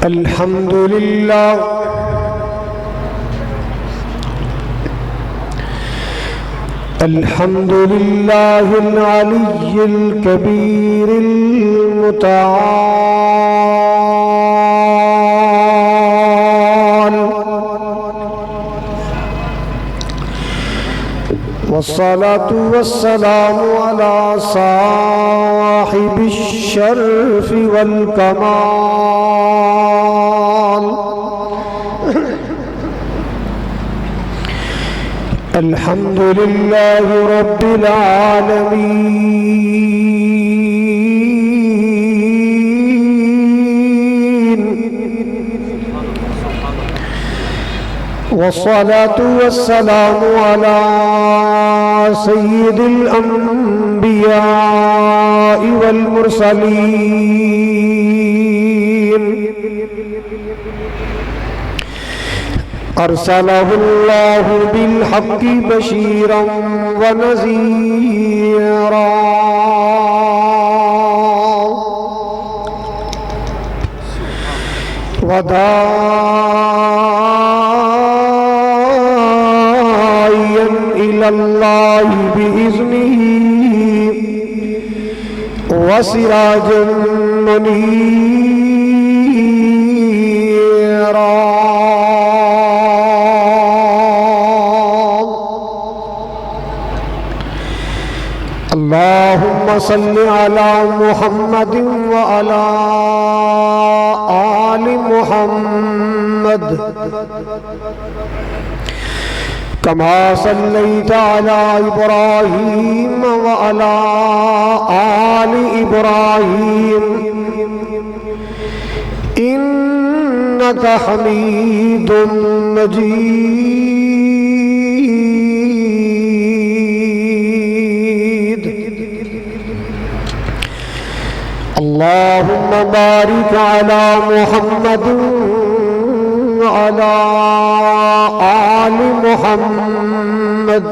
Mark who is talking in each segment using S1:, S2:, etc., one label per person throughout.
S1: الحمد لله الحمد لله العلي الكبير المتعال، والصلاة والسلام على صاحب الشرف والكمال. الحمد لله رب العالمين، والصلاة والسلام على سيد الأنبياء والمرسلين، أرسله الله بالحق بشيرا ونذيرا، وداعيا إلى الله بإذنه، وسراجا منيرا. اللهم صل على محمد وعلى آل محمد كما صليت على إبراهيم وعلى آل إبراهيم إنك حميد مجيد. اللهم بارك على محمد وعلى آل محمد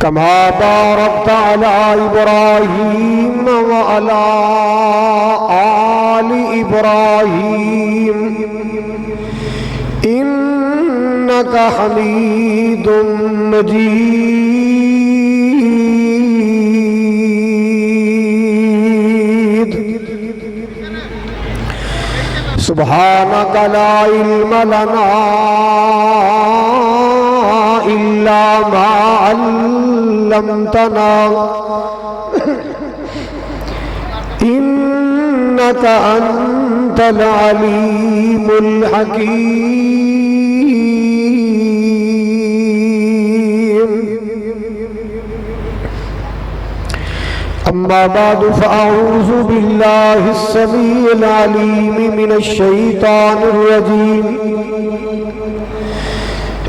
S1: كما باركت على إبراهيم وعلى آل إبراهيم إنك حميد مجيد. سبحانك لا علم لنا إلا ما علمتنا إنك أنت العليم الحكيم. أما بعد، فأعوذ بالله السميع العليم من الشيطان الرجيم.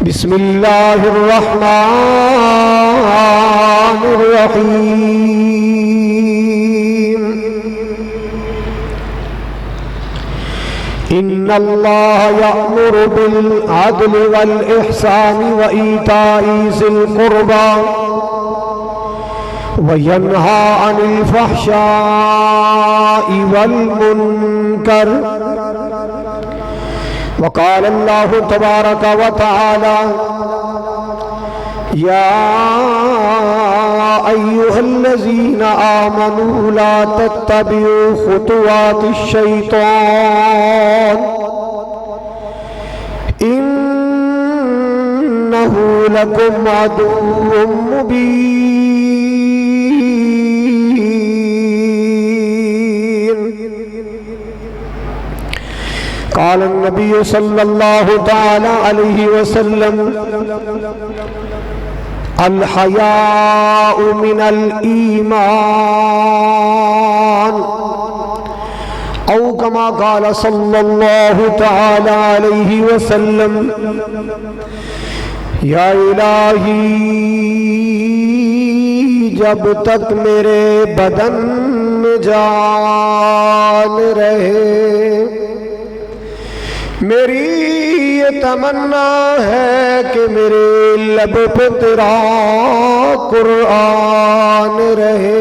S1: بسم الله الرحمن الرحيم. إن الله يأمر بالعدل والإحسان وإيتاء ذي القربى وينهى عن الفحشاء والمنكر. وقال الله تبارك وتعالى: يا أيها الذين آمنوا لا تتبعوا خطوات الشيطان إنه لكم عدو مبين. قال النبي صلى الله تعالى عليه وسلم: الحياء من الإيمان، أو كما قال صلى الله تعالى عليه وسلم: یا الہی، جب تک میرے بدن میں جان رہے میری یہ تمنا ہے کہ میرے لب پہ تیرا قرآن رہے.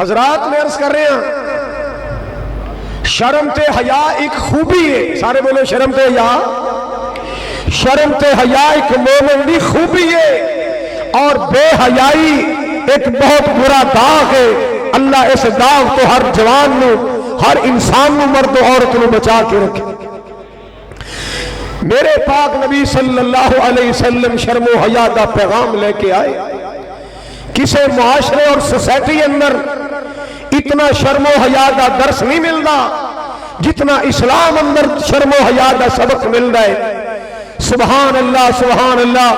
S1: حضرات میں عرض کر رہے ہیں شرم تے حیا ایک خوبی ہے، سارے بولے شرم تے حیا، شرم تے حیا ایک مومن دی خوبی ہے، اور بے حیائی ایک بہت برا داغ ہے۔ اللہ اس داغ تو ہر جوان نو، ہر انسان نو، مرد و عورت نو بچا کے رکھے۔ میرے پاک نبی صلی اللہ علیہ وسلم شرم و حیا دا پیغام لے کے آئے۔ کسے معاشرے اور سوسائٹی اندر اتنا شرم و حیا دا درس نہیں ملتا جتنا اسلام اندر شرم و حیا دا سبق مل رہا ہے۔ سبحان اللہ سبحان اللہ۔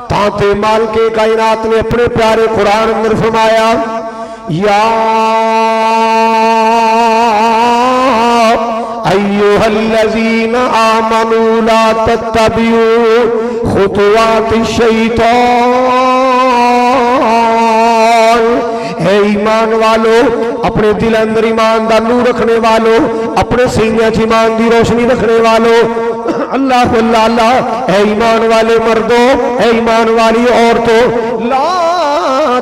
S1: تانتے مالک کائنات نے اپنے پیارے قرآن اندر فرمایا یا ایوہ الذین آمنوا لا تتبعوا خطوات الشیطان، اے ایمان والو، اپنے دل اندر ایمان دا نور رکھنے والو، اپنے سینے چ ایمان دی روشنی رکھنے والو، اللہ اللہ اللہ، اے ایمان والے مردوں، اے ایمان والی عورتوں، لا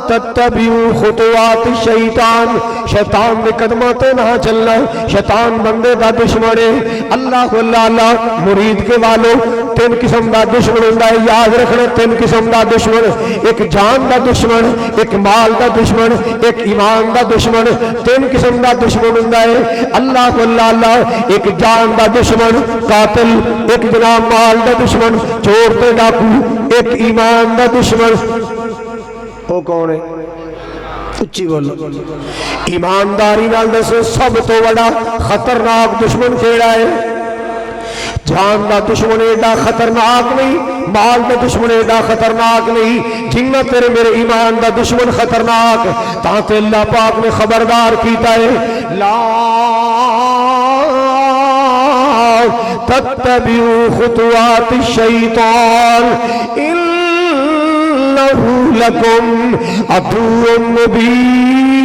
S1: تتبعوا خطوات الشیطان، شیطان دے قدموں تے نہ چلنا، شیطان بندے دا دشمن ہے۔ اللہ اللہ اللہ، مرید کے والو تین قسم دا دشمن ہوندا ہے، یاد رکھنا تین قسم دا دشمن، ایک جان دا دشمن، ایک مال دا دشمن، ایک ایمان دا دشمن، تین قسم دا دشمن ہوندا ہے۔ اللہ اللہ اللہ، ایک جان دا دشمن قاتل، ایک جناب مال دا دشمن چور تے ڈاکو، ایک ایمان دا دشمن۔ وہ کون ہے؟ اچھی بولو۔ ایمانداری نال دسو سب تو بڑا خطرناک دشمن کیڑا ہے؟ جان دا دشمن ایڈا خطرناک نہیں، مال دا دشمن ایڈا خطرناک نہیں جنہ تیرے میرے ایمان دا دشمن خطرناک۔ تاکہ اللہ پاک نے خبردار کیتا ہے لا تتبعوا خطوات الشیطان انہ لکم عدو مبین۔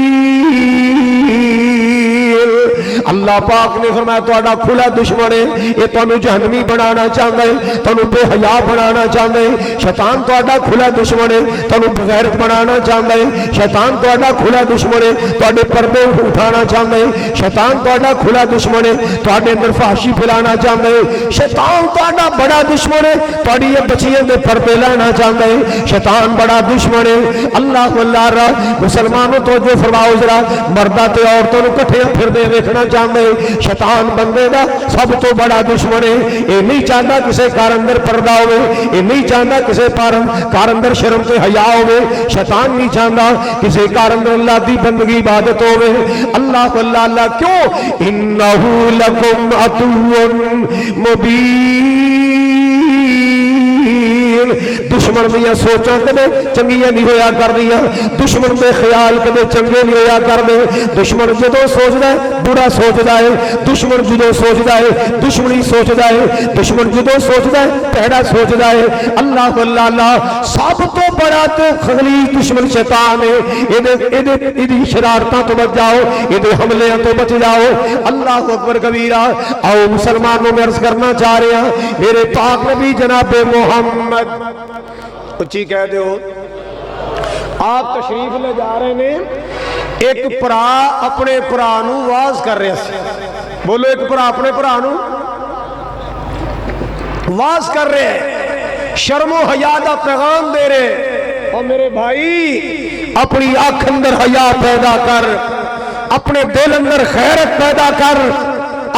S1: اللہ پاک نے فرمایا تہاڈا کھلا دشمن ہے، یہ تانوں جہنمی بنانا چاہتا ہے، تانوں بے حیا بنانا چاہتا ہے۔ شیطان تہاڈا کھلا دشمن ہے، تانوں بغیرت بنانا چاہتا ہے۔ شیطان تہاڈا کھلا دشمن ہے، تہاڈے پردے اٹھانا چاہتا ہے۔ شیطان تہاڈا کھلا دشمن ہے، تہاڈے اندر فحاشی پھیلانا چاہتا ہے۔ شیطان تہاڈا بڑا دشمن ہے، تہاڈی بچیاں دے پردے لانا چاہتا ہے۔ شیطان بڑا دشمن ہے۔ اللہ اللہ را مسلمانوں توجہ فرماؤ ذرا، مرداں تے عورتوں نوں کٹھے پھردے ویکھنا چاہتے ہیں۔ شیطان بندے دا سب تو بڑا دشمن ہے۔ یہ نہیں چاہتا کسی کار اندر پردہ ہوئے، یہ نہیں چاہتا کسی کار اندر شرم تے حیا ہوئے۔ شیطان نہیں چاہتا کسی کار اندر اللہ دی بندگی عبادت ہوئے۔ اللہ اللہ اللہ، کیوں؟ انہ لکم عدو مبین۔ دشمن دیا سوچاں کدے چنگیاں نہیں ہویا کر دیا، دشمن دے خیال کدے چنگے نہیں ہویا کر دے۔ دشمن جدو سوچدا ہے برا سوچدا ہے، دشمن جدو سوچدا ہے دشمنی سوچدا ہے، دشمن جدو سوچدا ہے پیڑا سوچدا ہے۔ اللہ اللہ اللہ، سب تو بڑا تو خلیل دشمن شیطان ہے۔ ایدی شرارتاں تو بچ جاؤ، ایدے حملیاں تو بچ جاؤ۔ اللہ اکبر کبیرہ۔ آؤ مسلمانوں میں عرض کرنا چاہ رہے ہیں، میرے پاک نبی جناب محمد، اچھی کہہ دے ہو، آپ تشریف لے جا رہے ہیں، ایک پرا اپنے پرا نو واز کر رہے ہیں۔ بولو، ایک پرا اپنے پرا نو واز کر رہے ہیں، شرم و حیا دا پیغام دے رہے۔ اور میرے بھائی، اپنی آنکھ اندر حیا پیدا کر، اپنے دل اندر خیرت پیدا کر،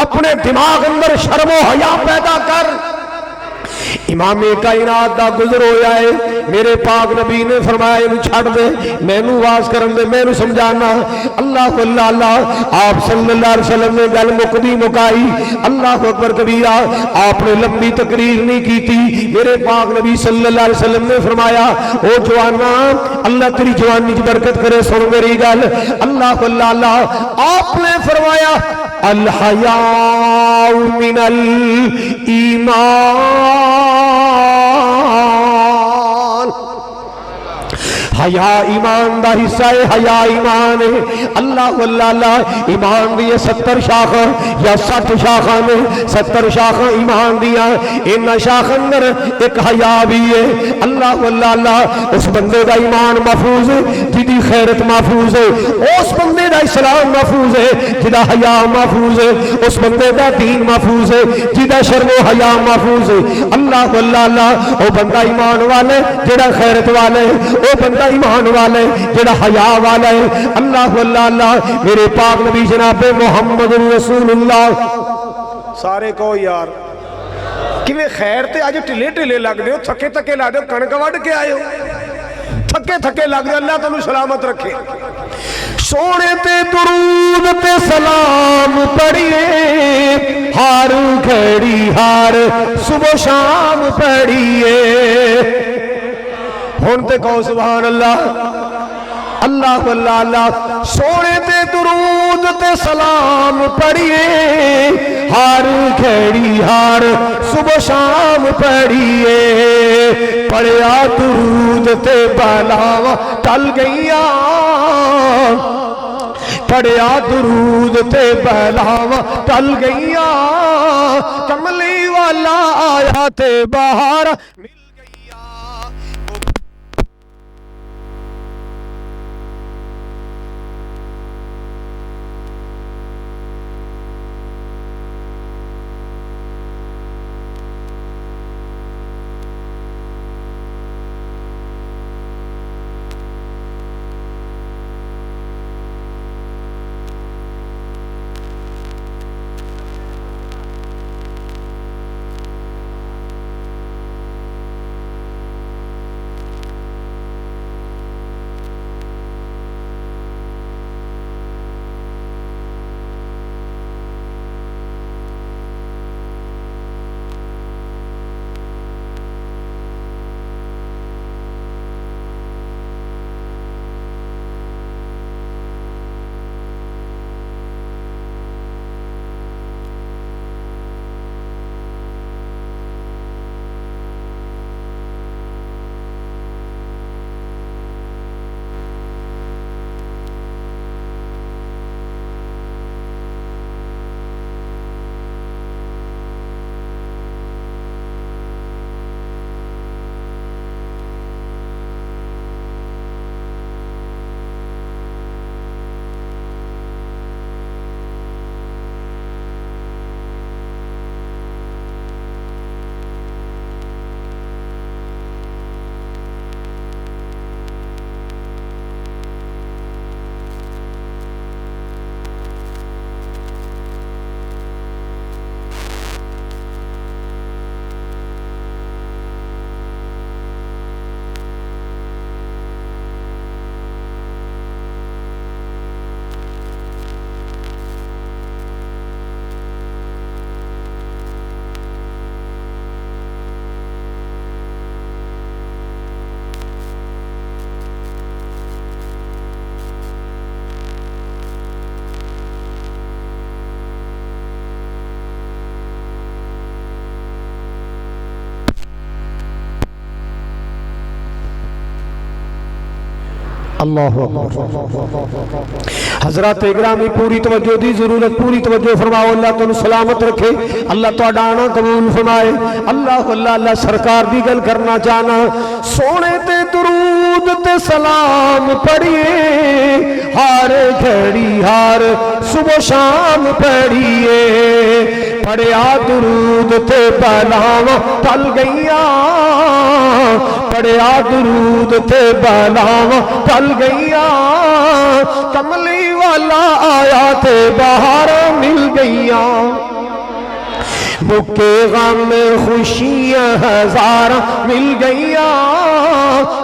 S1: اپنے دماغ اندر شرم و حیا پیدا کر۔ امام کائنات دا گزر ہویا ہے، میرے پاک نبی نے فرمایا انہوں چھڑ دے، میں نو واز کرن دے، میں نو سمجھانا۔ اللہ اللہ اللہ، آپ صلی اللہ علیہ وسلم نے گل مقدی مکائی۔ اللہ اکبر کبیرہ، آپ نے لمبی تقریر نہیں کی تھی۔ میرے پاک نبی صلی اللہ علیہ وسلم نے فرمایا او جوانا، اللہ تیری جوانی کی برکت کرے، سن میری گل۔ اللہ اللہ اللہ، آپ نے فرمایا الحیاء من الایمان، حیا ایمان دا حصہ ہے، حیا ایمان ہے۔ اللہ اللہ ایمان دی 70 شاخاں یا 60 شاخاں نے، 70 شاخاں ایمان دیاں، ان شاخاں اندر ایک حیا بھی ہے۔ اللہ اللہ اس بندے دا ایمان محفوظ ہے جدی خیرت محفوظ ہے، اس بندے دا اسلام محفوظ ہے جدا حیا محفوظ ہے، اس بندے دا دین محفوظ ہے جدا شرم و حیا محفوظ ہے۔ اللہ اللہ او بندہ ایمان والے جڑا خیرت والے، او بندہ ایمان والے جڑا حیا والا ہے۔ اللہ اللہ میرے پاک نبی جناب محمد رسول اللہ سارے کو یار کیویں خیر تے اج ٹھلے ٹھلے لگ دے ہو، تھکے تھکے لگ دے ہو، کڑک وڈ کے آئے ہو، تھکے تھکے لگ دے، اللہ تانوں سلامت رکھے۔ سونے تے درود تے سلام پڑھیے، ہر گھڑی ہر صبح شام پڑھیے۔ ہن تے کہو سبحان اللہ، اللہ اللہ اللہ۔ سونے تے درود تے سلام پڑھیے، ہر گھڑی ہر صبح شام پڑھیے۔ پڑھیا درود تے بلاواں ٹل گئیاں، پڑھیا درود تے بلاواں ٹل گئیاں، کملی والا آیا تے باہر مل گئیاں۔ اللہ حضرات اکرامی پوری توجہ دی ضرورت، پوری توجہ فرماؤ، اللہ تم سلامت رکھے، اللہ تو آنا قبول فرمائے۔ اللہ اللہ اللہ سرکار دی گل کرنا چاہنا، سونے تے درود تے سلام پڑھیے، ہر گھڑی ہر صبح شام پڑھیے، پڑھیا درود تے بلاواں ٹل گئیاں، پڑھیا درود تے بلاواں ٹل گئیاں، کملی والا آیا تے باہر مل گئیاں، بکے غم خوشیاں ہزار مل گئیاں،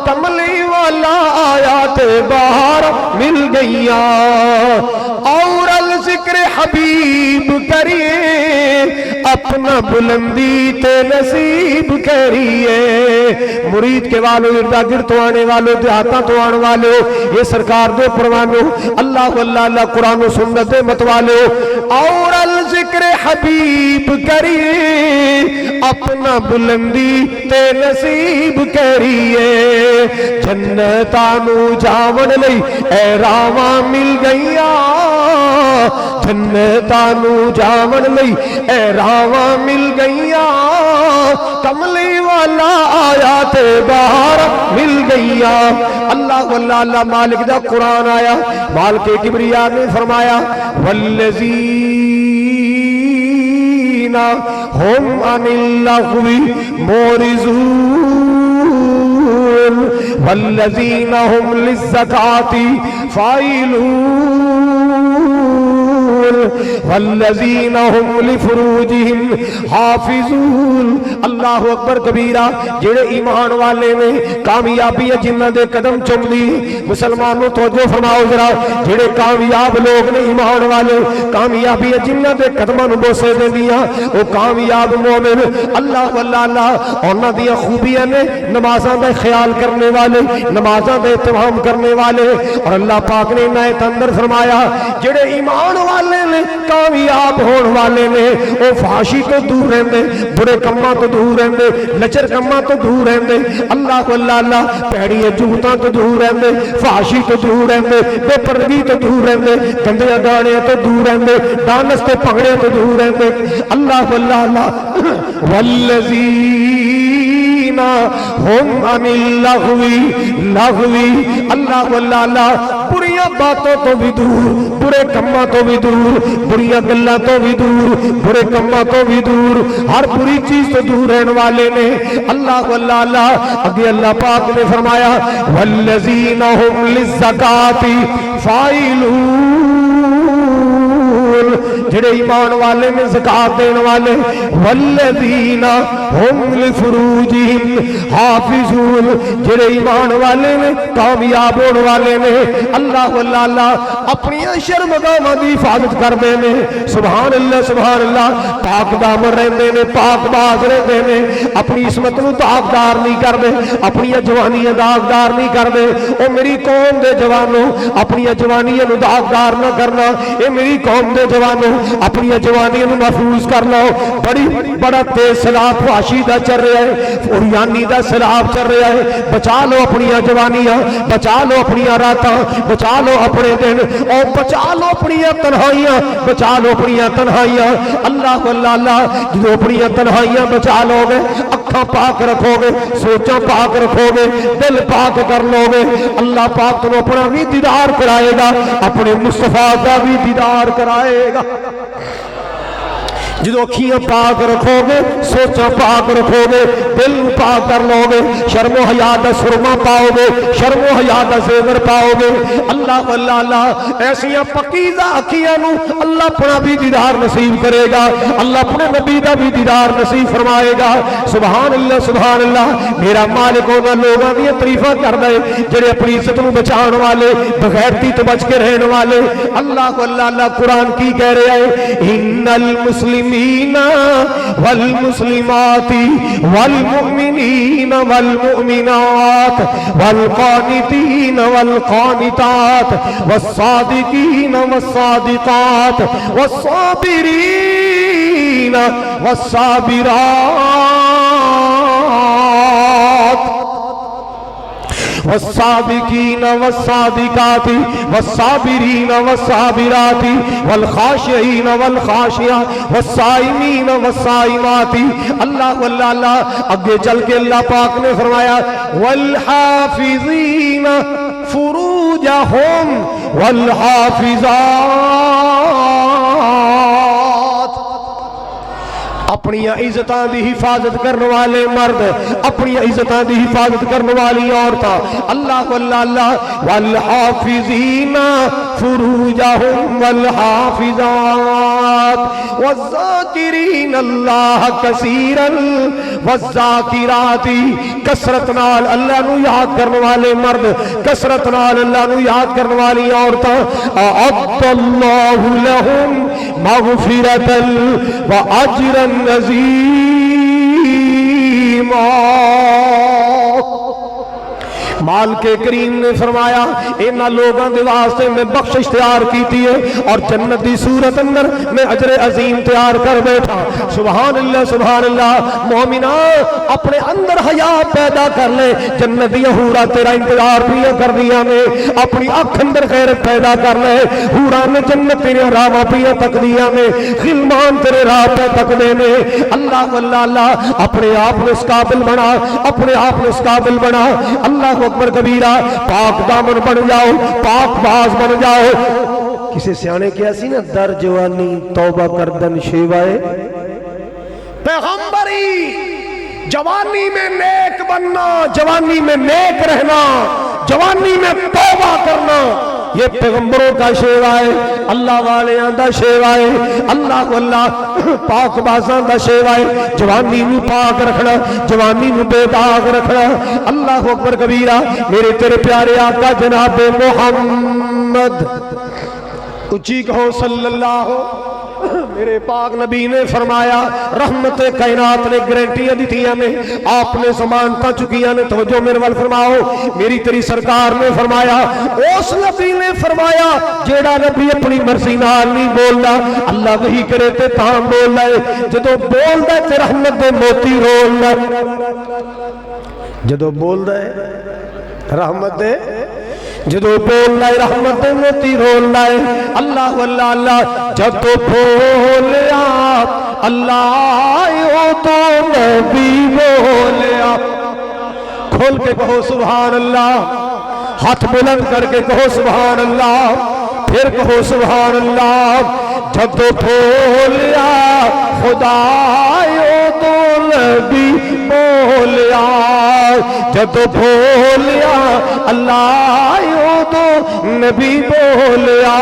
S1: کملی والا آیا تے باہر مل گئیاں۔ اور الذکر حبیب کریے اپنا بلندی تے نصیب کریے مرید کے والوں اردا گرد تو آنے والوں دیہاتاں تو آنے والوں یہ سرکار دے پروانوں اللہ واللہ اللہ قرآن و سنت مت والوں اور الذکر حبیب کریے اپنا بلندی تے نصیب کریے جنتانو جاون لئی اے راواں مل گئیاں جنتانو جاون لئی اے راواں مل گئیاں کملی والا آیا تے باہر مل گئیاں اللہ واللہ اللہ مالک دا قرآن آیا مالک کبریا نے فرمایا والذین ہم عن اللغو معرضون والذین ہم للزکاة فاعلون والذین ہم لفروجہم حافظون اللہ اکبر کبیرہ جڑے ایمان والے نے کامیابی ہے جنہ دے قدم چم دی مسلمانوں توجہ فرماؤ ذرا جڑے کامیاب لوگ نے ایمان والے کامیابی ہے جنہ دے قدموں نوں بوسے دیندیاں او کامیاب مومن اللہ واللہ اللہ انہاں دی خوبیاں نے نمازاں دا خیال کرنے والے نمازاں دا اہتمام کرنے والے اور اللہ پاک نے نایت اندر فرمایا جڑے ایمان والے نے کامیاب ہون والے نے او فحاشی تو دور رہندے برے کماں تو دور رہندے لچر کماں تو دور رہندے اللہ واللہ اللہ پیڑی جوتاں تو دور رہندے فحاشی تو دور رہندے بے پردگی تو دور رہندے گندے گانے تو دور رہندے ڈانس تے پگڑے تو دور رہندے اللہ واللہ اللہ والذین ہم عن اللغوی اللہ واللہ اللہ بریاں باتوں تو بھی دور برے کماں تو بھی دور بریاں گلاں تو بھی دور برے کماں تو بھی دور ہر بری چیز تو دور رہنے والے نے اللہ واللہ اللہ اگے اللہ پاک نے فرمایا والذین ہم للزکاة فاعلون جڑے ایمان والے میں زکاة دینے والے والذین ہم لفروجہم حافظون جڑے ایمان والے میں کامیاب ہونے والے نے اللہ واللہ اللہ اپنی شرمگاہاں دی حفاظت کردے نے سبحان اللہ پاک دامن رہندے نے پاک باز رہندے نے اپنی عصمت نو داغدار نہیں کردے اپنی جوانیاں داغدار نہیں کردے او میری قوم دے جوانوں اپنی جوانیاں نو داغدار نہ کرنا اے میری قوم دے جوانوں اپنی جوانیاں نو محفوظ کر لو بڑا تیز سیلاب فحاشی دا چل رہا ہے اوریانی دا سیلاب چل رہا ہے بچا لو اپنی جوانیاں بچا لو اپنی راتاں بچا لو اپنے دن اور بچا لو اپنی تنہائیاں بچا لو اپنی تنہائیاں اللہ واللہ اللہ جو اپنی تنہائیاں بچا لو گے اکھاں پاک رکھو گے سوچاں پاک رکھو گے دل پاک کر لو گے اللہ پاک تمہیں اپنا بھی دیدار کرائے گا اپنے مصطفیٰ کا بھی دیدار کرائے گا جدو اکھیاں پاک رکھو گے سوچاں پاک رکھو گے دل پاک کر لو گے شرم و حیا دا سرما پاؤ گے شرم و حیا دا زیور پاؤ گے اللہ واللہ اللہ ایسیاں پاکیزہ اکھیاں نو اللہ اپنا بھی دیدار نصیب کرے گا اللہ اپنے نبی دا بھی دیدار نصیب فرمائے گا سبحان اللہ میرا مالک ہونا لوگاں دی تعریفاں کردا ہے جڑے اپنی عزت نو بچان والے بغیرتی تو بچ کے رہن والے اللہ واللہ اللہ قرآن کی کہہ رہا ہے ان المسلمین والمسلمات والمؤمنین والمؤمنات والقانتین والقانتات والصادقین والصادقات والصابرین والصابرات والصادقین والصادقات والصابرین والصابرات والخاشعین والخاشعات والصائمین والصائمات اللہ واللہ اللہ اگے چل کے اللہ پاک نے فرمایا والحافظین فروجہم والحافظات اپنی عزتاں دی حفاظت کرنے والے مرد اپنی عزتاں دی حفاظت کرنے والی عورتاں اللہ واللہ اللہ والحافظین فروجہم والحافظات والذاکرین اللہ کثیرا والذاکرات، کثرت نال اللہ نو یاد کرنے والے مرد، کثرت نال اللہ نو یاد کرنے والی عورتاں، اعد اللہ لہم مغفرتا واجرا عظیما۔ مالک کریم نے فرمایا انہاں لوگاں دے واسطے میں بخشش تیار کیتی ہے اور جنت دی صورت اندر میں اجر عظیم تیار کر بیٹھا۔ سبحان اللہ سبحان اللہ۔ مومنہ اپنے اندر حیا پیدا کر لے، جنت دی حورا تیرا انتظار بھی کر دیا میں، اپنی آنکھ اندر غیرت پیدا کر لے، حورا نے جنت تیرے راہ پہ تک دیا میں، غلمان تیرے راہ پہ تک دے میں۔ اللہ اللہ اللہ، اپنے آپ نے اس قابل بنا، اپنے آپ نے اس قابل بنا۔ اللہ اکبر کبیرہ، پاک دامن بن جاؤ، پاک باز بن جاؤ۔ کسی سیانے کیا سی نا، در جوانی توبہ کردن شیوائے پیغمبری، جوانی میں نیک بننا، جوانی میں نیک رہنا، جوانی میں توبہ کرنا، یہ پیغمبروں کا شیوا ہے، اللہ والیاں دا شیوا ہے، اللہ کو اللہ پاک بازاں دا شیوا ہے۔ جوانی نو پاک رکھنا، جوانی نو بے داغ رکھنا۔ اللہ اکبر کبیرہ۔ میرے تیرے پیارے آقا جناب محمد، اچھی کہو صلی اللہ، میرے پاک نبی نے فرمایا، رحمت کائنات نے گارنٹیاں دی تھی ہمیں، آپ نے ضمانتاں چکیاں نے، توجہ میرے وال فرماؤ۔ میری تیری سرکار نے فرمایا، اس نبی نے فرمایا جیڑا نبی اپنی مرضی نال نہیں بولدا، اللہ وہی کرے تے تاں بولدا ہے، جدوں بولدا تے رحمت دے موتی رولدا، جدوں بولدا ہے رحمت دے، جدو بولنا ہے رحمت موتی رولنا ہے۔ اللہ واللہ اللہ، جدو بولیا اللہ او تو نبی بولیا۔ کھول کے کہو سبحان اللہ، ہاتھ بلند کر کے کہو سبحان اللہ، پھر کہو سبحان اللہ۔ جدو بولیا خدا او تو نبی بولیا، جدو بولیا اللہ تو نبی بولیا،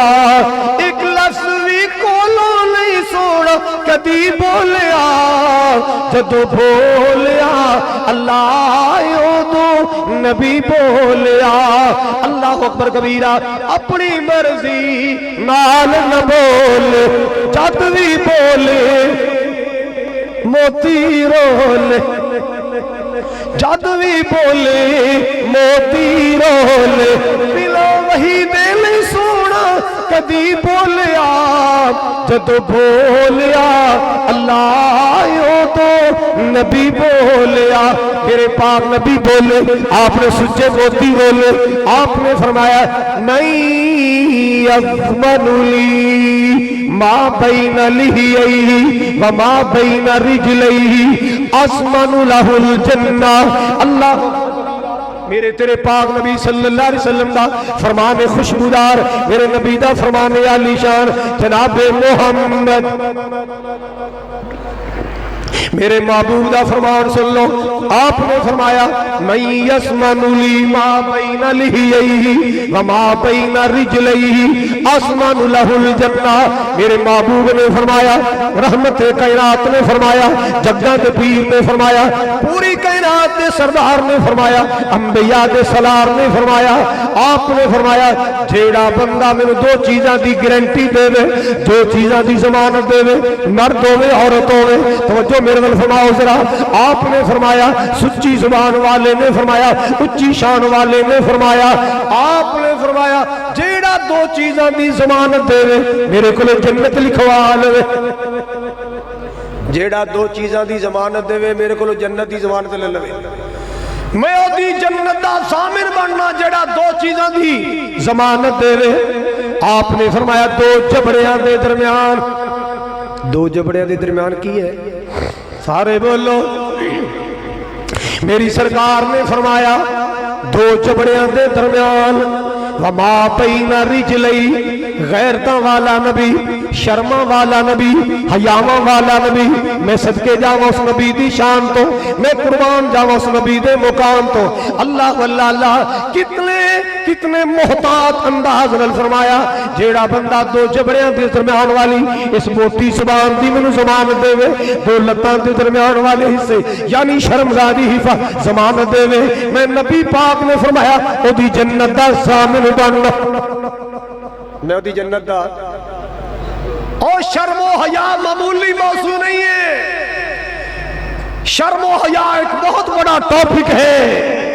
S1: ایک لفظ بھی کولوں نہیں سوڑا کدی بولیا، جدو بولیا اللہ تو نبی بولیا۔ اللہ اکبر کبیرہ۔ اپنی مرضی نال نہ بولے، جد بھی بولے موتی رولے، جد بھی بولے موتی رولے، بلا وہی دل سونا کدی بولیا، جدو بولیا اللہ تو نبی بولیا۔ میرے پاک نبی بولے، آپ نے سچے موتی بولے، آپ نے فرمایا نہیں یضمن لی ما بین لحییہ وما بین رجلیہ اسمن لہ الجنہ۔ اللہ میرے تیرے پاک نبی صلی اللہ علیہ وسلم دا فرمان خوشبودار، میرے نبی دا فرمان عالی شان جناب محمد، میرے محبوب دا فرمان سن لو۔ آپ نے فرمایا من یسمن لی ما بین لحییہ وما بین رجلیہ اسمن لہ الجنہ۔ میرے محبوب نے فرمایا، رحمت کائنات نے فرمایا، جگہ دے پیر نے فرمایا، پوری کائنات دے سردار نے فرمایا، انبیاء دے سالار نے فرمایا، آپ نے فرمایا جیڑا بندہ میں دو چیزاں دی گارنٹی دے دے، دو چیزاں دی ضمانت دے دے، مرد ہوے عورت ہوے، توجہ میرے ول فرماؤ ذرا۔ آپ نے فرمایا سچی زبان والے نے فرمایا، اچھی شان والے نے فرمایا، آپ نے فرمایا جیڑا دو چیزاں دی ضمانت دے دے میرے کو جنت لکھوا لے، جیڑا دو چیزاں دی ضمانت دے میرے کو جنت دی ضمانت لے لے، میں دی جنت دا ضامن بننا جیڑا دو چیزاں دی ضمانت دے دے۔ آپ نے فرمایا دو جبڑیاں دے درمیان، دو جبڑیاں دے درمیان کی ہے؟ سارے بولو۔ میری سرکار نے فرمایا دو جبڑیاں دے درمیان وما بین رجلی، غیرتاں والا نبی، شرما والا نبی، حیاواں والا نبی، میں صدقے جاواں اس نبی دی شان تو، میں قربان جاواں اس نبی دے مقام تو۔ اللہ واللہ اللہ، کتنے کتنے محتاط انداز نال فرمایا جیڑا بندہ دو جبڑیاں دے درمیان والی اس موٹی زبان دی مینوں ضمانت دے وے دو لتاں دے درمیان والے حصے یعنی شرمگاہ دی حفاظت ضمانت دے وے میں نبی پاک نے فرمایا او دی جنت دا ضامن بن میں او دی جنت دا اور شرم و حیا معمولی موضوع نہیں ہے شرم و حیا ایک بہت بڑا ٹاپک ہے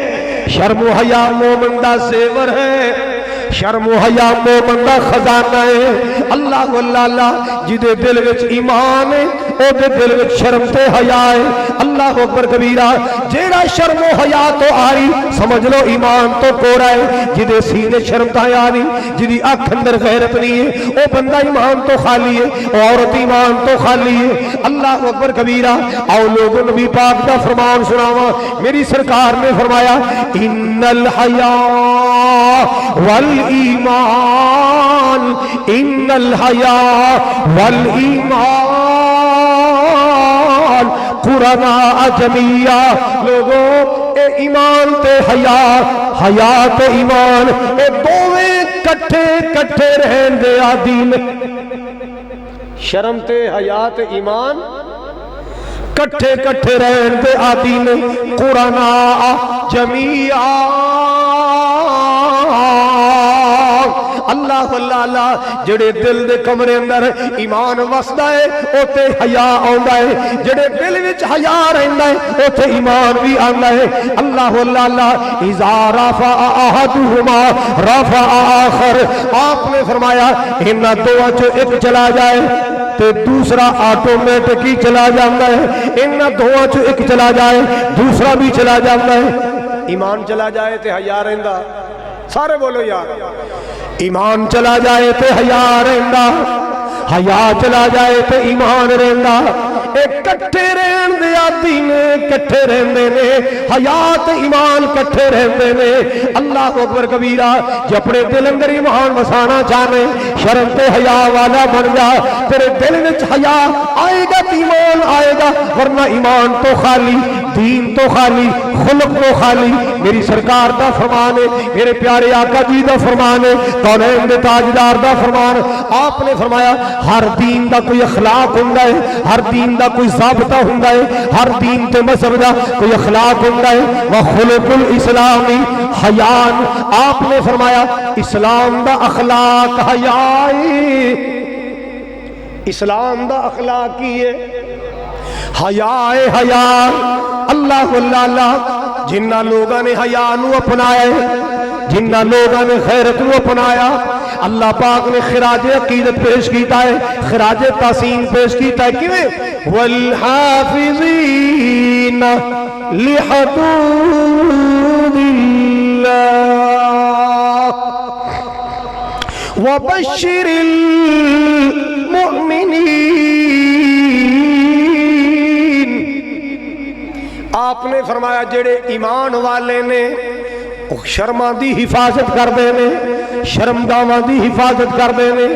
S1: شرم و حیا مومن دا زیور ہے شرم و حیا مومن دا خزانہ ہے اللہ واللہ جدے دل وچ ایمان ہے او دے دل وچ شرم تے حیا ہے اللہ اکبر کبیرہ جیڑا شرم و حیا تو آری سمجھ لو ایمان تو کوڑا ہے جدے سینے شرم تا حیا نہیں جدی اکھ اندر غیرت نہیں ہے او بندہ ایمان تو خالی ہے عورت ایمان تو خالی ہے اللہ اکبر کبیرہ آؤ لوگوں نبی پاک دا فرمان سناواں میری سرکار نے فرمایا ان الحیا والایمان ان الحیا والایمان قرآن جميعا لوگوں اے ایمان تے حیا حیا تے ایمان اے دوویں کٹھے کٹھے رہن دے عادی نے شرم تے حیا تے ایمان کٹھے کٹھے رہن دے عادی نے قرآن جميعا اللہ اللہ جڑے دل دے کمرے اندر ایمان وسدا ہے اوتے حیا آندا ہے جڑے دل وچ حیا رہندا ہے اوتے ایمان بھی آندا ہے اللہ اللہ اذا رفع احدهما رفع آخر آپ نے فرمایا انہاں دوواں چوں ایک چلا جائے تے دوسرا آٹومیٹک ہی چلا جاتا ہے انہاں دوواں چوں ایک چلا جائے دوسرا بھی چلا جاتا ہے ایمان چلا جائے تے حیا رہندا سارے بولو یار ایمان چلا جائے تے حیا رہندا حیا چلا جائے تے ایمان رہندا اے کٹھے رہن دے عادی نے کٹھے رہندے نے حیا تے ایمان کٹھے رہندے نے اللہ اکبر کبیرہ جے اپنے دل اندر ایمان وسانا چاہے شرم تے حیا والا بن جا تیرے دل وچ حیا آئے گا تے ایمان آئے گا ورنہ ایمان تو خالی دین تو خالی خلق تو خالی میری سرکار دا فرمان ہے میرے پیارے آقا جی دا فرمان ہے کونین دے تاجدار دا فرمان آپ نے فرمایا ہر دین دا کوئی اخلاق ہوندا ہے ہر دین دا کوئی ضابطہ ہوندا ہے ہر دین تے مذہب دا کوئی اخلاق ہوندا ہے وخلق الاسلامی حیان آپ نے فرمایا اسلام دا اخلاق حیا ہے اسلام دا اخلاق کی ہے حیا حیا اللہ اللہ جنہ لوگوں نے حیا نو اپنایا جنہ لوگوں نے خیرت نو اپنایا اللہ پاک نے خراج عقیدت پیش کیتا ہے خراج تحسین پیش کیتا ہے کیویں والحافظین لحدود اللہ وبشر المؤمنین آپ نے فرمایا جڑے ایمان والے نے شرماں دی حفاظت کر دے نے شرمگاواں دی حفاظت کر دے نے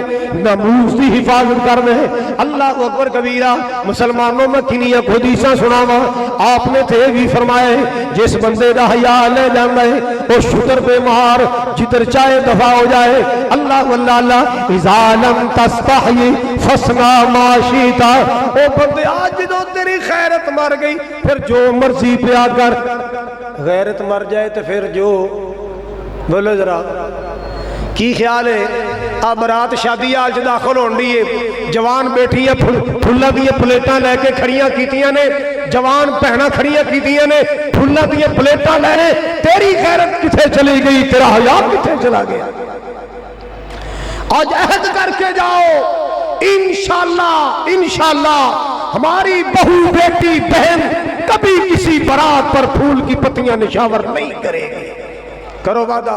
S1: ناموس دی حفاظت کر دے اللہ اکبر کبیرہ مسلمانوں میں کنیاں حدیثاں سناواں آپ نے تے بھی فرمائے جس بندے دا حیا لے جاندا ہے او شکر پہ مار جدھر چاہے دفع ہو جائے اللہ واللہ اذا لم تستحی فصنع ما شئت او بندے آج جو تیری خیرت مر گئی پھر جو مرضی پیا کر غیرت مر جائے تو پھر جو بولو ذرا کی خیال ہے اب رات شادی آج داخل ہون دی ہے جوان بیٹھیاں پھلا دیاں پلیٹاں لے کے کھڑیاں کیتیاں نے جوان پہنا کھڑیاں کیتیاں نے پھلا دیاں پلیٹاں لے تیری غیرت کتے چلی گئی تیرا حیا کتے چلا گیا آج عہد کر کے جاؤ انشاءاللہ ہماری بہو بیٹی بہن کبھی کسی برات پر پھول کی پتیاں نشاور نہیں کرے گی کرو وعدہ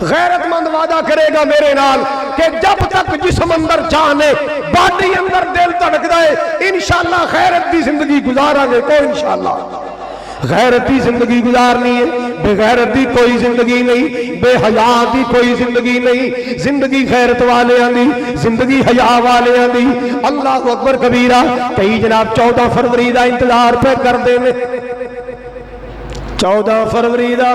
S1: غیرت مند وعدہ کرے گا میرے نال کہ جب تک جسم اندر جان ہے باڈی اندر دل دھڑکدا ہے انشاءاللہ غیرت دی زندگی گزارا گے کو انشاءاللہ غیرت دی زندگی گزارنی ہے بے غیرت دی کوئی زندگی نہیں بے حیا دی کوئی زندگی نہیں زندگی غیرت والے دی زندگی حیا والے دی اللہ اکبر کبیرہ کئی جناب 14 فروری دا انتظار پہ کر دے نے 14 فروری دا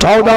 S1: 14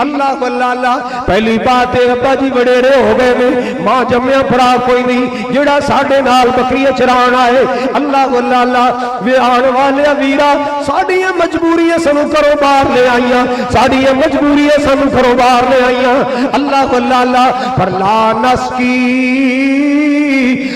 S1: اللہ اللہ پہلی بات ہے ابا جی وڈیرے ہو گئے نے ماں جمیا بڑا کوئی نہیں جڑا ساڈے نال بکریاں چران آئے اللہ اللہ وے آن والے ویرا ساڈیاں مجبوریاں سانو کرو باہر لے آئیاں ساڈیاں مجبوریاں سانو کرو باہر لے آئیاں اللہ اللہ پر لا نسکی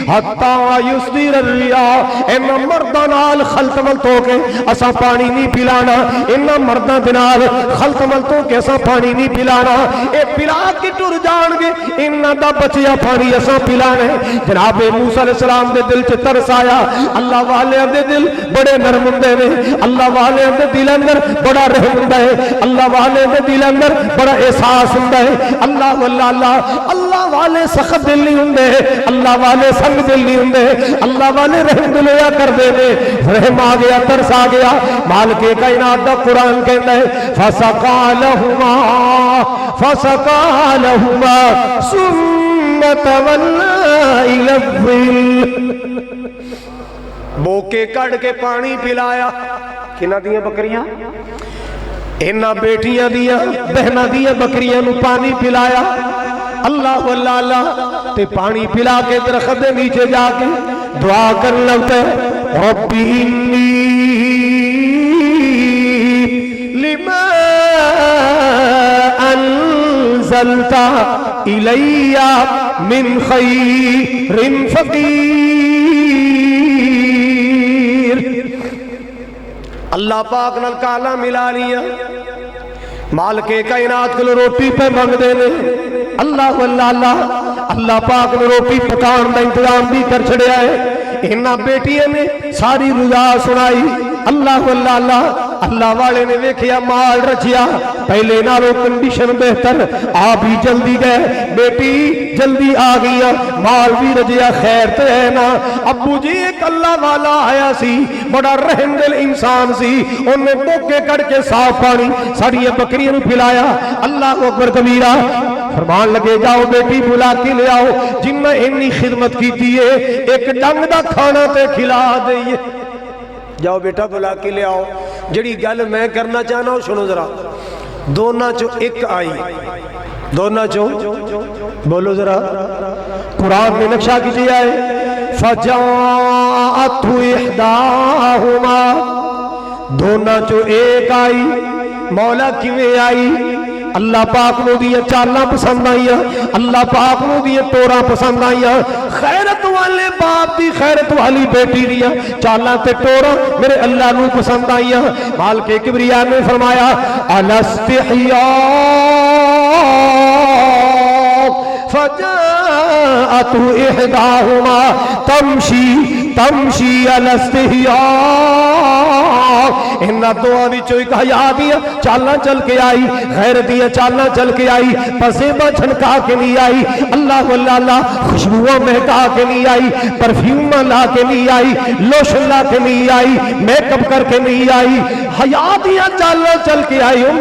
S1: حتی یصدر الریاح اینا مردہ نال خلط ملت ہو کے اسا پانی نہیں پلانا اینا مردہ دنال خلط ملت ہو کے اسا پانی نہیں پلانا اے پلا کی ٹر جان گے اینا دا بچیا پانی اسا پلانے جناب موسیٰ علیہ السلام دے دل چ ترس آیا اللہ والے دے دل بڑے نرم ہوندے نے اللہ والے دے دل اندر بڑا رحم ہوندا ہے اللہ والے دے دل اندر بڑا احساس ہوندا ہے اللہ اللہ والے سخت دل نہیں ہوندے اللہ والے سنگ دل نہیں ہوندے اللہ والے رحم دلیا کر دے نے رحم آ گیا ترس آ گیا مالک کائنات دا قرآن کہندا ہے فسقا لہما ثم تولى الى الظل بوکے کڑ کے پانی پلایا کنہ دیا بکریاں اینا بیٹیاں دیا بہنہ دیا بکریاں نو پانی پلایا اللہ اللہ تے پانی پلا کے درخت دے نیچے جا کے دعا کر لگتے ربی انی لما انزلت الی من خیر فقیر اللہ پاک نال کالا ملا لیا مالک کائنات کو روٹی پہ مانگ دے نے اللہ اللہ پاک نے روٹی پکان دا انتظام بھی کر چھڑیا ہے انہاں بیٹیاں نے ساری رضا سنائی اللہ والے نے دیکھیا مال رچیا پہلے نالوں کنڈیشن بہتر آپ ہی جلدی گئے بیٹی جلدی آ گیا مال بھی رجیا خیر تے ہے نا ابو جی ایک اللہ والا آیا سی بڑا رحم دل انسان سی انہیں بوکے کڑ کے صاف پانی ساڑی بکریوں نے پلایا اللہ اکبر کبیرہ فرمان لگے جاؤ بیٹی بلا کے لے آؤ جن میں انی خدمت کی دیئے ایک ڈنگ دا کھانا تے کھلا دئیے جاؤ بیٹا بلا کے لے آؤ جڑی گل میں کرنا چاہنا ہوں سنو ذرا دونا چو ایک آئی دونا چو بولو ذرا قرآن میں نقشہ کیجئے آئے فجاءت احداہما دونا چو ایک آئی مولا کیویں آئی اللہ پاک نو دیا چالاں پسند آئیاں اللہ پاک نو دیا ٹوراں پسند آئیاں خیرت والے باپ دی خیرت والی بیٹی دیا چالاں تے ٹوراں میرے اللہ نو پسند آئیاں مالک کبریاء نے فرمایا الاستحیاء فجاءت احداہما تمشی الاستحیاء انہا دعا بھی چوئی کہا یا دیا چالنا چل کے آئی غیر دیا چالنا چل کے آئی پسیبہ چھنکا کے نہیں آئی اللہ اللہ خوشبوہ مہکا کے نہیں آئی پرفیوم لا کے نہیں آئی لوشن لا کے نہیں آئی میک اپ کر کے نہیں آئی حیات دیا چالنا چل کے آئی او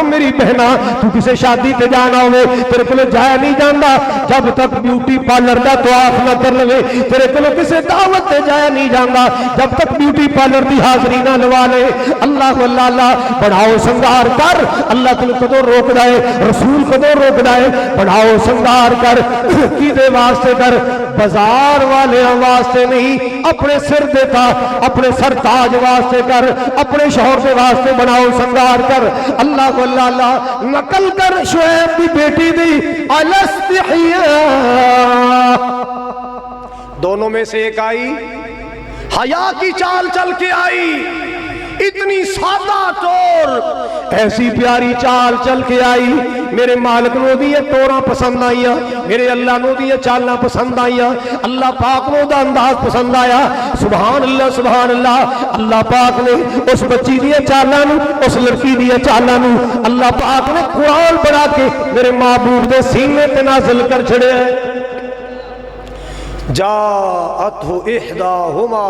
S1: میری بہنا تو کسے شادی تے جانا ہوئے تیرے کو جایا نہیں جاندہ جب تک بیوٹی پارلر دا تو آف نہ کر لے تیرے کو کسے دعوت تے جایا نہیں جاندہ جب تک بیوٹی پارلر دی حاضری نہ لوا لے اللہ بڑھاؤ سنگار کر اللہ تل کدو روک دائے رسول کدو روک دائے بڑھاؤ سنگار کر کیدے واسطے کر بازار والے واسطے نہیں اپنے سر دیتا اپنے سر تاج واسطے کر اپنے شوہر کے واسطے بڑھاؤ سنگار کر اللہ نقل کر شعیب کی بیٹی دی الاستحیاء دونوں میں سے ایک آئی حیا کی چال چل کے آئی اتنی سادہ طور ایسی پیاری چال چل کے آئی میرے مالک نو دیئے ٹوراں پسند آئیا میرے اللہ نو دیئے چالنا پسند آئیا اللہ پاک نو دا انداز پسند آیا سبحان اللہ اللہ پاک نے اس بچی دیئے چالنا نو اس لڑکی دیئے چالنا نو اللہ پاک نے قرآن بڑھا کے میرے محبوب دے سینے تے نازل کر چھڑے ہیں جاءتہ احداہما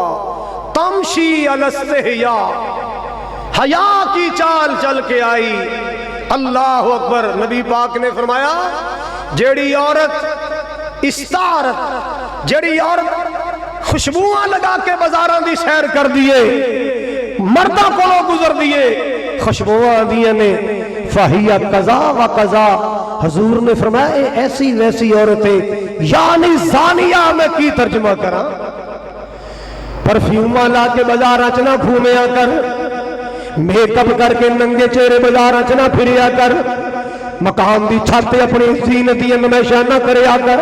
S1: تمشی الاستحیاء حیا کی چال چل کے آئی اللہ اکبر نبی پاک نے فرمایا جیڑی عورت استعارت جیڑی عورت خوشبوواں لگا کے بازاراں دی سیر کر دیے مردہ کو گزر دیے خوشبوواں دیے نے فہی قضا و قضا، حضور نے فرمایا اے ایسی ویسی عورتیں، یعنی زانیہ میں کی ترجمہ کرا، پرفیومہ لا کے بازار چنا گھومیا کر، میک اپ کر کے ننگے چہرے بازار چنا پھریا کر، مقام دی چھاتے اپنی زینت نمائشہ نہ کریا کر،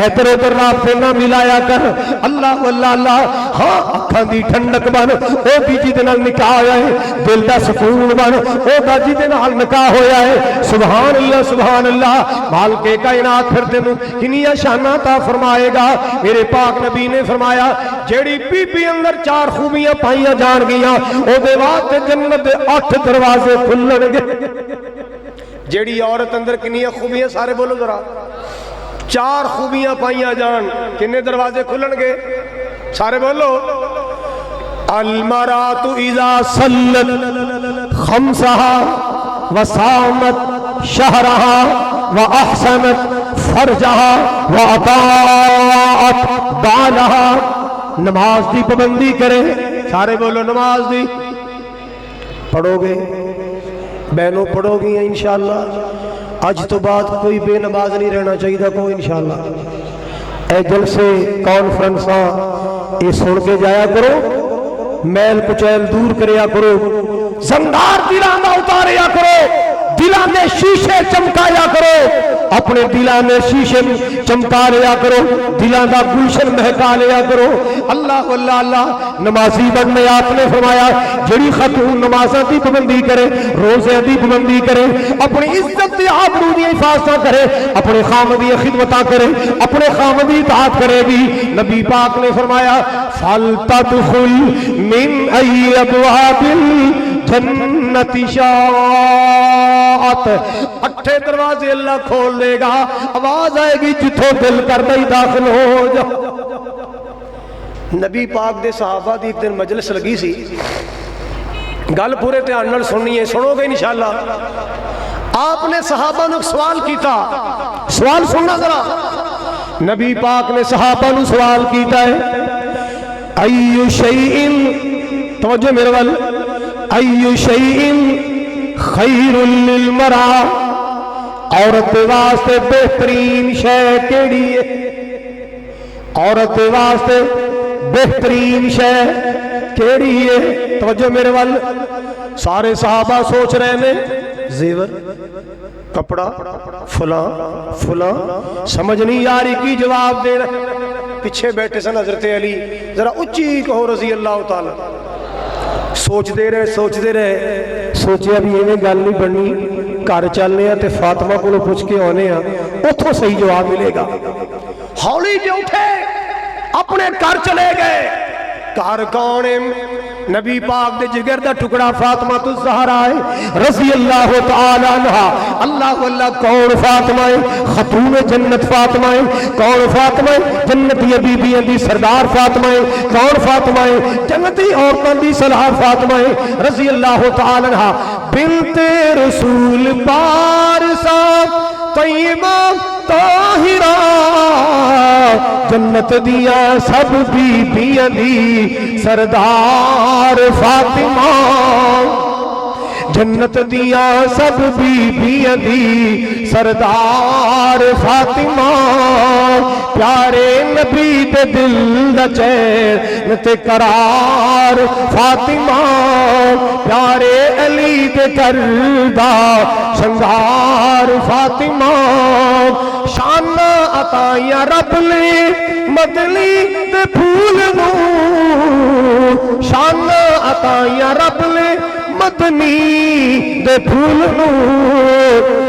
S1: ادھر ادھر رابطے نہ ملایا کر، اللہ اللہ اللہ، ہاں اکھاں دی ٹھنڈک بن، او بھی جی دے نال نکاح ہویا ہے، دل دا سکون بن، او دا جی دے نال نکاح ہویا ہے، سبحان اللہ سبحان اللہ، مالک کائنات پھر تینوں کنیاں شاناں عطا فرمائے گا۔ میرے پاک نبی نے فرمایا جیڑی بی بی اندر 4 خوبیاں پائیاں جان گیاں، او دے واسطے جنت دے 8 دروازے کھلن گے۔ جیڑی عورت اندر کنیاں خوبیاں سارے بولو ذرا، 4 خوبیاں پائیاں جان، کنے دروازے کھلن گے سارے بولو۔ المرأۃ اذا صلت خمسها وصامت شہرها واحسنت فرجها واطاعت بالها، نماز دی پابندی کرے، سارے بولو نماز دی پڑھو گے، بہنوں پڑھو گی انشاءاللہ، آج تو بعد کوئی بے نماز نہیں رہنا چاہیے کوئی انشاءاللہ۔ اے جلسے کانفرنساں یہ سن کے جایا کرو، میل کچیل دور کریا کرو، زنگار دلاں دا اتاریا کرو، دلاں دے شیشے چمکایا کرو، اپنے دلاں دے شیشے چمکا لیا کرو، دلاں دا گلشن مہکا لیا کرو۔ اللہ اللہ اللہ، نمازی بننے آپ نے فرمایا جڑی خاتون نمازاں دی پابندی کرے، روزے دی پابندی کرے، اپنی عزت دی آبرو دی حفاظت کرے، اپنے خامد دی خدمتاں کرے، اپنے خامد دی اطاعت کرے گی، نبی پاک نے فرمایا فَلْتَدْخُلْ مِنْ أَيِّ أَبْوَابِ الْجَنَّةِ شَاءَتْ، 8 دروازے اللہ کھول دے گا، آواز آئے گی جتھوں دل کردہ ہی داخل ہو جا۔ نبی پاک دے صحابہ دی ایک دن مجلس لگی سی، گل پورے دھیان نال سننی ہے، سنو گے انشاءاللہ۔ آپ نے صحابہ نے سوال کیتا، سوال سننا ذرا، نبی پاک نے صحابہ نے سوال کیتا ہے ایو شیئن، توجہ میرے وال، ایو شیئن خیر للمرأة، عورت واسطے بہترین شے کیڑی ہے؟ عورت واسطے بہترین شے کیڑی ہے؟ توجہ میرے وال، سارے صحابہ سوچ رہے ہیں زیور، کپڑا، فلاں فلاں، سمجھ نہیں آ رہی کی جواب دے رہے۔ پیچھے بیٹھے سن حضرت علی، ذرا اچھی کہو رضی اللہ تعالی، سوچ دے رہے، سوچے ابھی یہ گل نہیں بننی، گھر چلنے ہیں تے فاطمہ کو پوچھ کے آنے ہیں، اتھوں صحیح جواب ملے گا۔ ہولی جو اٹھے اپنے گھر چلے گئے، گھر کون ہے؟ نبی پاک دے جگر دا ٹکڑا فاطمہ الزہرا ہے رضی اللہ تعالی عنہ۔ اللہ اللہ، کون فاطمہ ہے؟ خاتون جنت فاطمہ ہے۔ کون فاطمہ ہے؟ جنتی بیبیاں دی سردار فاطمہ ہے۔ کون فاطمہ ہے؟ جنتی عورتاں دی سلام فاطمہ ہے رضی اللہ تعالی عنہ، بنت رسول پارسا طیبہ طاہرہ، جنت دیا سب بیبیاں دی سردار فاطمہ، جنت دیا سب بیبیاں دی سردار فاطمہ، پیارے نبی دے دل دا چین تے قرار فاطمہ، پیارے علی دے گھر دا شنگار فاطمہ، شان عطایا رب نے مدنی دے پھول نو، شان عطایا رب نے مدنی دے پھول نو،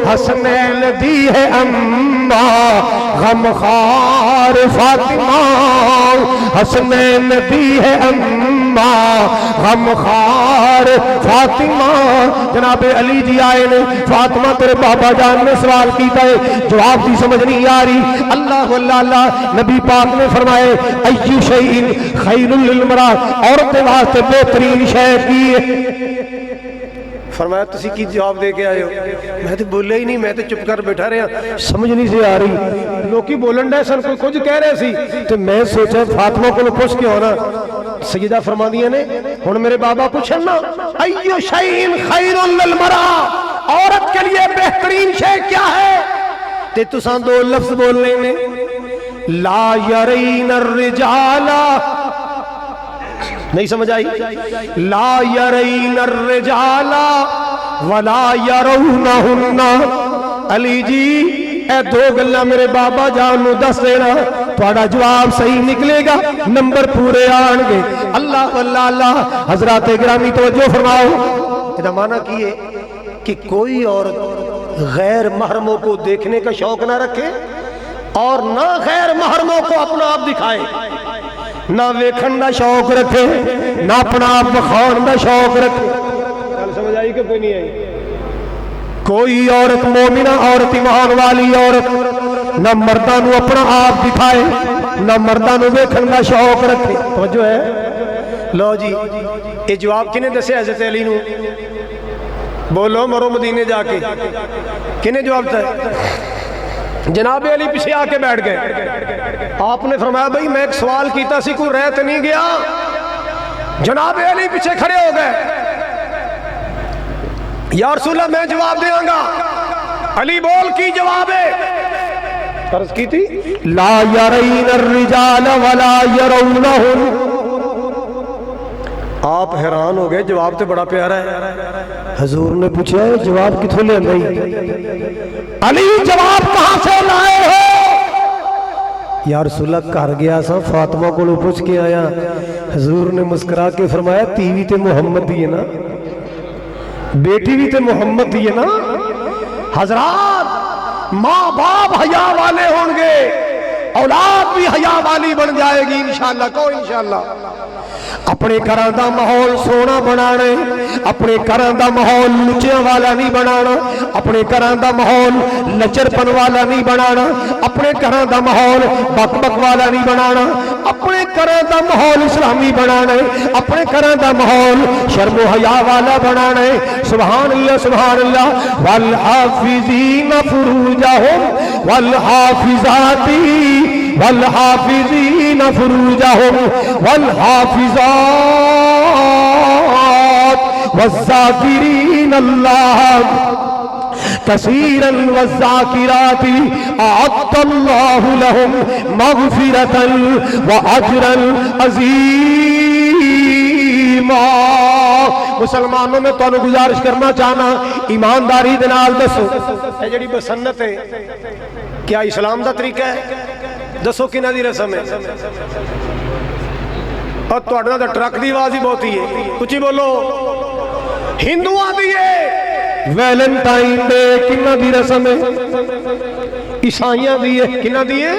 S1: حسنین دی ہے اماں غمخوار فاطمہ، حسنین دی ہے اماں غمخوار فاطمہ۔ جناب علی جی آئے نے، فاطمہ تیرے بابا جان نے سوال کیتا ہے، جواب دی سمجھ نہیں آ رہی۔ اللہ اللہ اللہ، نبی پاک نے فرمائے ایو شیئن خیر للمرأة، عورت واسطے بہترین شے کی ہے؟ فرمایا تسی کی جواب دے کے آئے ہو؟ میں تو بولے ہی نہیں، میں تو چپ کر بیٹھا رہا، سمجھ نہیں سے آ رہی، لوکی بولن ڈے سن کوئی کچھ کہہ رہے سی، تو میں سوچا فاطمہ کو پوچھ کے ہونا۔ سیدہ فرما دیا نے ہن میرے بابا پوچھن نا ایو شیئن خیر للمرأة، عورت کے لیے بہترین شے کیا ہے؟ تے تساں دو لفظ بولنے میں لا یرین الرجال، نہیں سمجھ آئی؟ لا یرین الرجال ولا یرونہن۔ علی جی اے دو گلہ میرے بابا جان نو دس دینا، تھوڑا جواب صحیح نکلے گا، نمبر پورے آن گے۔ اللہ اللہ اللہ۔ حضرات گرامی توجہ فرماؤ، یہ معنی کی ہے کہ کوئی عورت غیر محرموں کو دیکھنے کا شوق نہ رکھے اور نہ غیر محرموں کو اپنا آپ دکھائے، نہ ویکھن دا شوق رکھے نہ اپنا آپ بخان دا شوق رکھے۔ سمجھ آئی کہ کوئی نہیں آئی؟ کوئی عورت مومنہ عورت ایمان والی عورت نہ مردہ نو اپنا آپ دکھائے نہ مردہ نو ویکھن دا شوق رکھے۔ توجہ ہے؟ لو جی یہ جواب کنے دسے حضرت علی نو؟ بولو مرو مدینے جا کے کنے جواب تھا؟ جناب علی پیچھے آ کے بیٹھ گئے۔ آپ نے فرمایا بھئی میں ایک سوال کیتا سی کوئی رہ تو نہیں گیا؟ جناب علی پیچھے کھڑے ہو گئے، یا رسول اللہ میں جواب دے آنگا۔ علی بول کی جواب ہے؟ عرض کی تھی لا یرین الرجال ولا یرونہن۔ آپ حیران ہو گئے، جواب تو بڑا پیارا ہے۔ حضور نے پوچھا جواب کتھوں لے آئی؟ علی جواب کہاں سے لائے ہو؟ یا رسول اللہ کر گیا سا فاطمہ کو پوچھ کے آیا۔ حضور نے مسکرا کے فرمایا ٹی وی تے محمد دیے نا، بیٹی بھی تے محمد دیے نا۔ حضرات ماں باپ حیا والے ہوں گے، اولاد بھی حیا والی بن جائے گی انشاءاللہ۔ کو انشاءاللہ اپنے گھراں دا ماحول سونا بنانا، اپنے گھراں دا ماحول لچیاں والا نہیں بنانا، اپنے گھراں دا ماحول لچرپن والا نہیں بنانا، اپنے گھراں دا ماحول بک بک والا نہیں بنانا، اپنے گھراں دا ماحول اسلامی بنانا ہے، اپنے گھراں دا ماحول شرم و حیا والا بنانا ہے۔ سبحان اللہ سبحان اللہ۔ والحافظین فروجہم والحافظات والحافظین فروجہم والحافظات والذاکرین اللہ کثیرا والذاکرات اعد اللہ لہم مغفرتا واجرا عظیما۔ مسلمانوں میں تو گزارش کرنا چاہنا ایمانداری دے نال دسو اے جڑی بسنت ہے کیا اسلام دا طریقہ ہے؟ دسو کنہ دی رسم ہے؟ اور توڑنا دا ٹرک دی آواز ہی بہت ہی ہے، کچھ بولو۔ ہندوؤں دی ہے ویلنٹائن ڈے کنہ دی رسم ہے؟ عیسائیاں دی ہے، کنہ دی ہے؟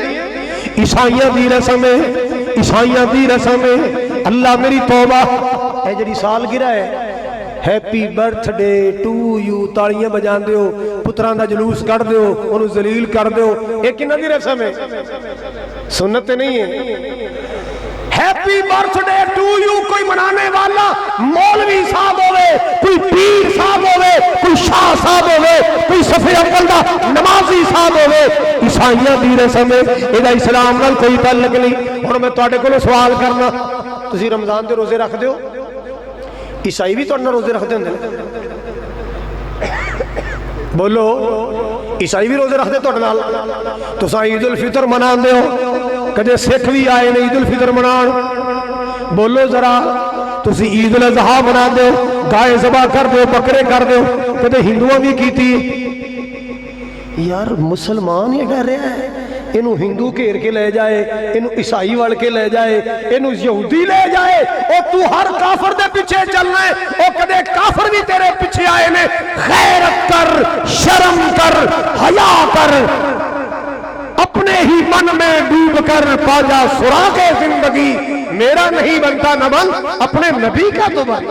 S1: عیسائیاں دی رسم ہے، عیسائیاں دی رسم ہے۔ اللہ میری توبہ، اے جڑی سال گرہ ہے happy birthday to you تاڑیاں بجان دیو، پتران دا جلوس کر دیو، انہوں ذلیل کر دیو، ایک کنہ دی رسم ہے؟ سنت نہیں ہے۔ Happy birthday to you کوئی منانے والا مولوی صاحب ہوئے، کوئی پیر صاحب ہوئے، کوئی شاہ صاحب ہوئے، کوئی صفحہ اول دا نمازی صاحب ہوئے، عیسائیاں دی رسم ہے، ایدہ اسلام نال کوئی تعلق نہیں۔ اور میں تواڈے کولوں سوال کرنا، تسی رمضان دے روزے رکھ دیو؟ عیسائی بھی تو روزے رکھ دیں؟ بولو عیسائی بھی روزے رکھ دے تو سا عید الفطر منا دے ہو، کدے سکھ بھی آئے نے عید الفطر منان؟ بولو ذرا تسی عید الاضحیٰ منا دے ہو، گائے ذبح کر دے ہو، بکرے کر دے ہو، کدے ہندوؤں بھی کیتی؟ یار مسلمان یہ کہہ رہا ہے انہوں ہندو گھیر کے لے جائے، انہوں عیسائی وڑ کے لے جائے، انہوں یہودی لے جائے، اور تو ہر کافر دے پیچھے چلنا ہے، اور کدے کافر بھی تیرے پیچھے آئے نے۔ غیرت کر، شرم کر، حیا کر، اپنے ہی من میں ڈوب کر پا جا سراغ زندگی، میرا نہیں بنتا نہ بن اپنے نبی کا تو بن۔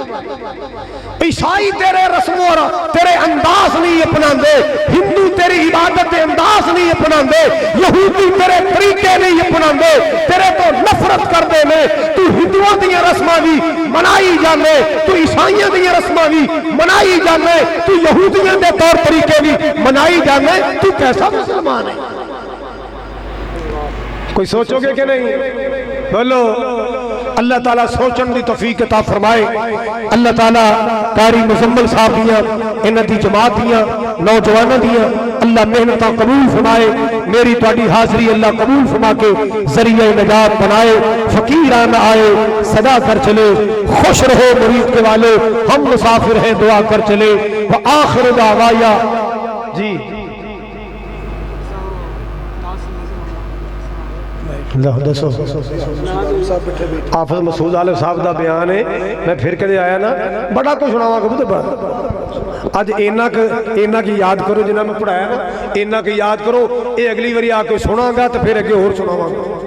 S1: عیسائی تیرے رسم اور تیرے انداز نہیں اپنا دے، ہندو تیری عبادت انداز نہیں اپنا دے، یہودی تیرے طریقے نہیں اپنا دے، تیرے تو نفرت کر دے میں، تو ہندوؤں دیا رسمہ بھی منائی جانے، تو عیسائیوں دیا رسمہ بھی منائی جانے، تو یہودیوں دے طور طریقے بھی منائی جانے، تو کیسا مسلمان ہے؟ کوئی سوچو گے کہ نہیں؟ بولو اللہ تعالیٰ سوچن دی توفیق عطا فرمائے اللہ تعالیٰ قاری مزمل صاحب دیاں انہاں دی جماعت دیاں نوجوانوں دیاں اللہ محنتاں قبول فرمائے میری تواڈی حاضری اللہ قبول فرما کے ذریعہ نجات بنائے فقیران آئے صدا کر چلے خوش رہو مرید کے والے ہم مسافر ہیں دعا کر چلے وآخر دعوایا جی اللہ دسو حافظ مسعود عالم صاحب دا بیان ہے میں پھر کدے آیا نا بڑا کچھ سناواں گا بہت بار اج اینا کی یاد کرو جنہاں میں پڑھایا نا اینا کی یاد کرو اے اگلی واری آ کے سناں گا تو پھر اگے اور سناواں گا